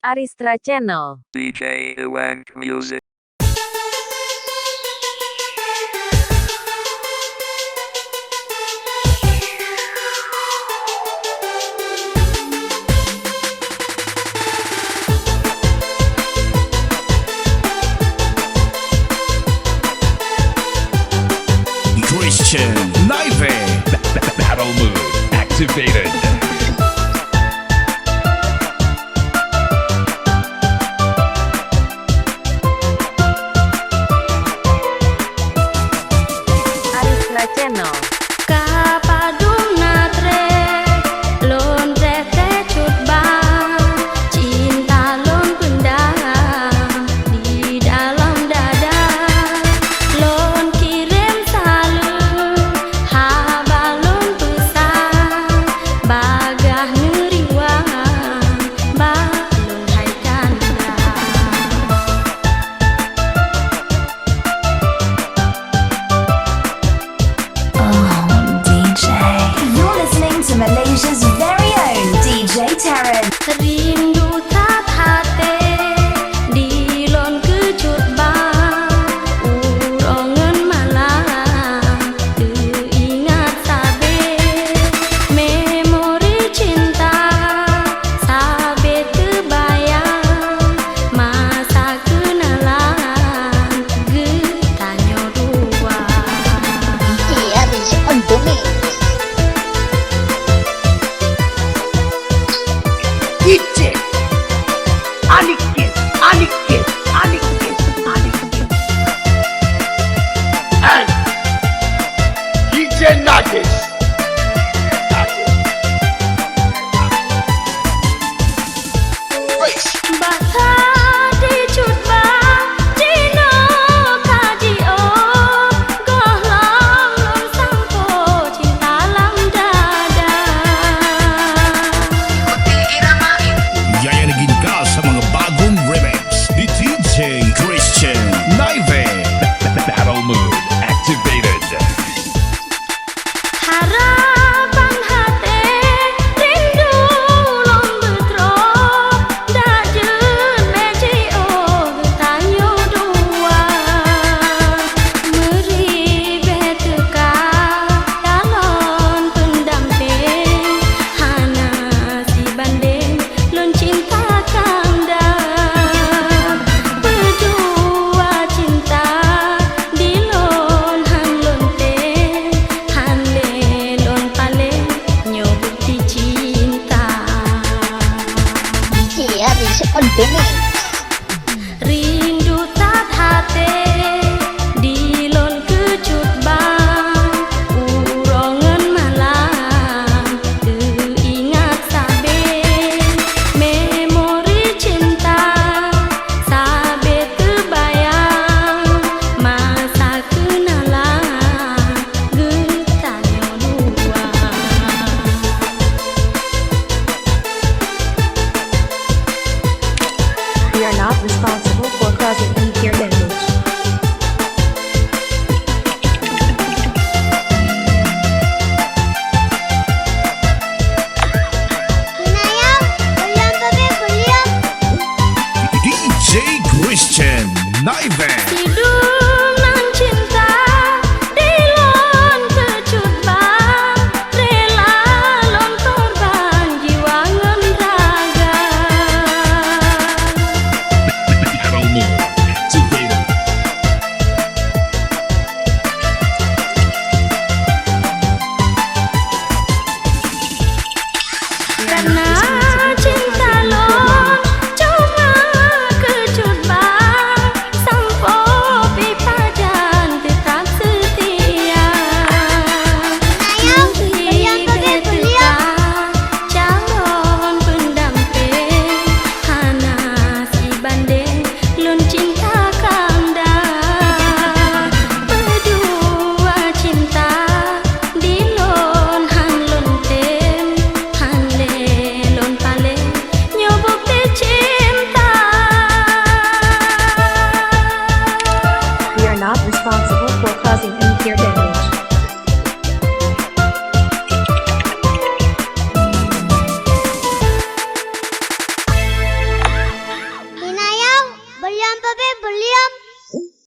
Aristra Channel. DJ Ewank Music. Christian Naive Battle Mood activated. Aristra Channel. Malaysia's very own DJ Terran. Rindu tak hati dilon kecut bang urongan malam teringat sabe memori cinta sabe terbayang masa kenalan getanya dua. Dia bisa undumi. DJ Anikit and DJ Nagesh. Bata dicut bang Dino kaji o Gohlang lon sangko cinta lang dada. Yayanagin ka sa mga bagong remix ni DJ Christian Naive Battle Mood activated. Harapan hati rindu long betro dak jen meji o getanyo dua meribe teka dalon pendamping hana si banding lon cinta kanda berdua cinta dilon han lonte han lelon pale nyobukti cinta. Dia bisa undumi. Rindu tak hati dilon kecut bang urongan malam teringat sabe memori cinta sabe terbayang masa kenalan getanya dua. We are not responsible for causing any ear damage. DJ Christian Naive Hidung nan cinta dilon kecut bang rela lon korban jiwa ngan raga. Battle Mood activated. William, Bobby, William.